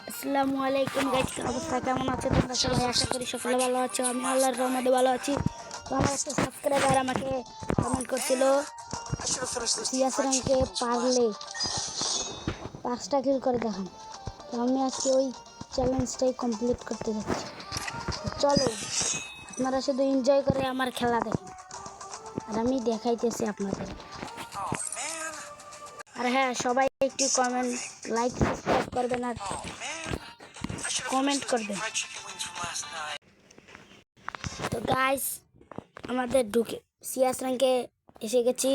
আসসালামু আলাইকুম গাইস, কি অবস্থা? কেমন আছো তোমরা সবাই? আশা করি সকলে ভালো আছো। আমি আল্লাহর রহমতে ভালো আছি। তো আমার একটা সাবস্ক্রাইবার আমাকে কমেন্ট করছিল সিয়াসরানকে পারলে 5টা কিল করে দেখান। তো আমি আজকে ওই চ্যালেঞ্জটাই কমপ্লিট করতে যাচ্ছি। তো চলো, আপনারা শুধু এনজয় করে আমার খেলা দেখেন আর আমি দেখাইতেছি আপনাদের। আর হ্যাঁ, সবাই একটু কমেন্ট, লাইক, সাবস্ক্রাইব করবেন আর কমেন্ট করবেন। তো গাইস, আমাদের ঢুকে সিয়াস র্যাঙ্কে এসে গেছি।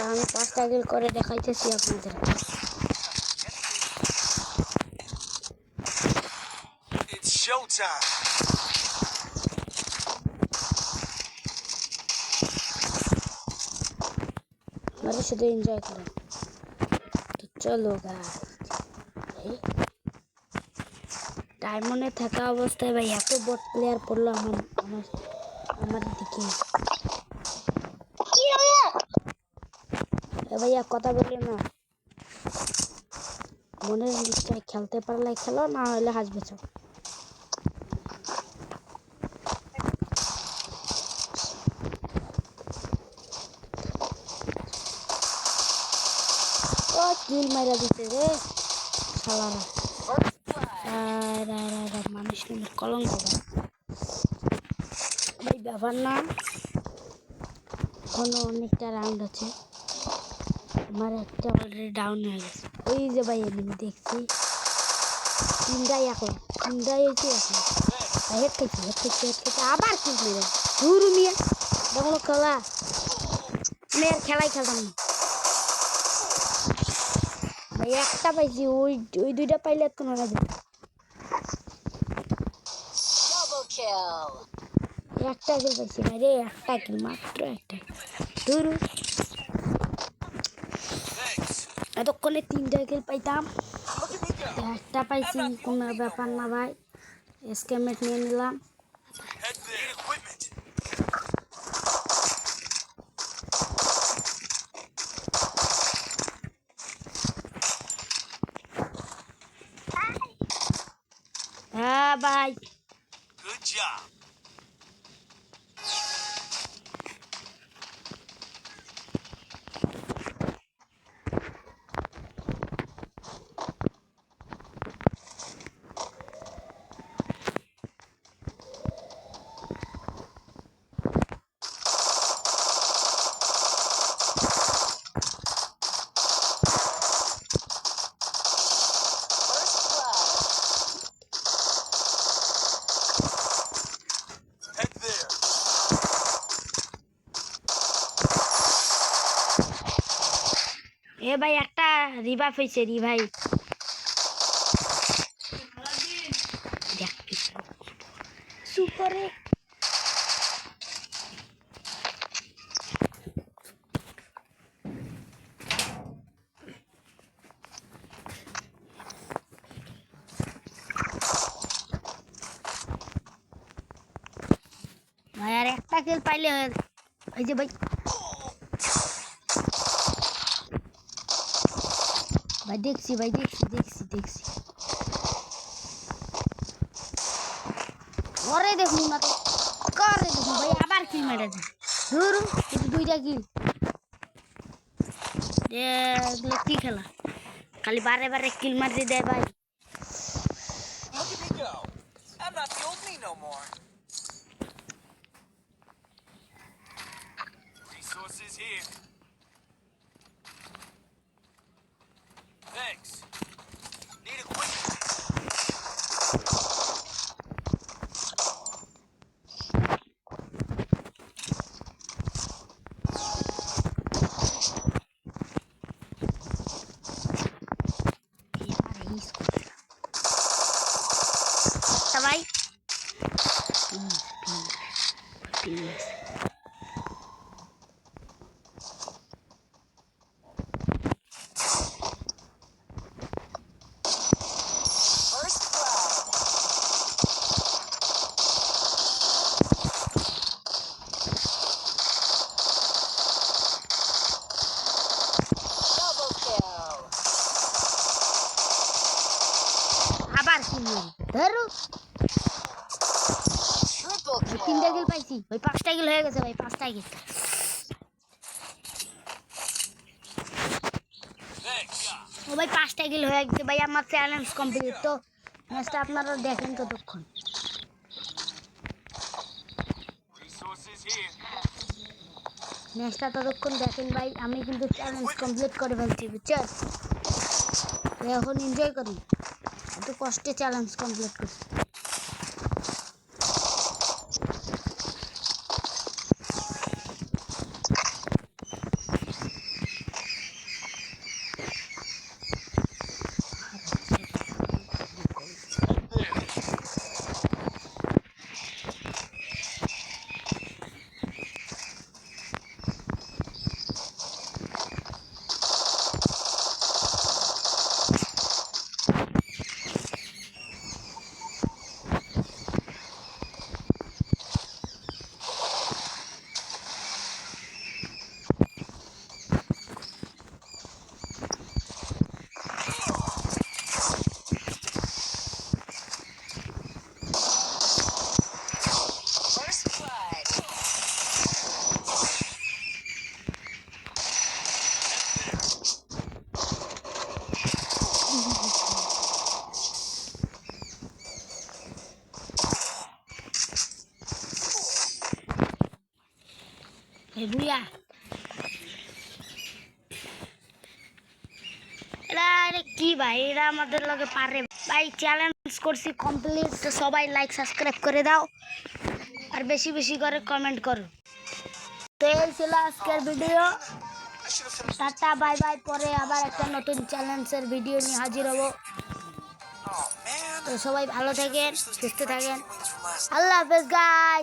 আমি 5টা কিল করে দেখাইতেছি আপনাদের। আপনারা শুধু এনজয় করেন। তো চলো গাইস, ডায়মন্ডে থাকা অবস্থায় ভাই এত বট প্লেয়ার পড়লো আমার দিকে। ভাইয়া কথা বললে না, মনের নিশ্চয় খেলতে পারলে খেলো, না হলে হাসবে সব। ও কিল মাইরা দিতে রে শালারা। মানুষ কিন্তু কলঙ্ক ভাই, ব্যাপার না, এখনো অনেকটা রাউন্ড আছে। আমার একটা অলরেডি ডাউন হয়ে গেছে। ওই যে ভাই এমনি দেখছি 3টাই এখন, 3টাই হয়েছে এখন। হেড খেয়েছি আবার কিল মেরে ধুরু মিয়া। দেখো খেলা, আমি আর খেলাই খেলতাম না ভাই। একটা পাইছি, ওই 2টা পাইলে এত না যাবে। একটা কিল পাইছি ভাই রে, একটা কিল, মাত্র একটা। ধুরু, এতক্ষণে 3টা কিল পাইতাম, একটা পাইছি, কোনো ব্যাপার না ভাই। স্ক্যামেট নিয়ে নিলাম। হ্যাঁ ভাই, গুড জব। এ ভাই, একটা রিভাইভ হয়েছে, রিভাইভ। সুপারে ভাই আর একটা কিল পাইলে ওই যে ভাই, ভাই দেখছি ভাই, দেখছি ওরে দেখুন না তো, করে দেখুন ভাই, আবার কিল মেরে দেয়। ধরু, কিন্তু 2টা কিল। এগুলো কি খেলা, খালি বারে বারে কিল মারি দেয় ভাই। Resources here. Thanks. Need equipment. ভাই আবার কিল ধরু তিনটা কিল পাইছি ভাই 5টা কিল হয়ে গেছে ভাই 5টা কিল ও ভাই 5টা কিল হয়ে গেছে ভাই আমার চ্যালেঞ্জ কমপ্লিট তো ম্যাচটা আপনারা দেখেন ততক্ষণ ম্যাচটা ততক্ষণ দেখেন ভাই আমি কিন্তু চ্যালেঞ্জ কমপ্লিট করে ফেলছি বুঝছেন এখন এনজয় করি এত কষ্টে চ্যালেঞ্জ কমপ্লিট করছি বুয়া এরা কি ভাই এরা আমাদের লগে পারে ভাই চ্যালেঞ্জ করছি কমপ্লিট তো সবাই লাইক সাবস্ক্রাইব করে দাও আর বেশি বেশি করে কমেন্ট করো তো এই ছিল আজকের ভিডিও টাটা বাই বাই পরে আবার একটা নতুন চ্যালেঞ্জের ভিডিও নিয়ে হাজির হব তো সবাই ভালো থাকেন সুস্থ থাকেন আল্লাহ হাফেজ গাইস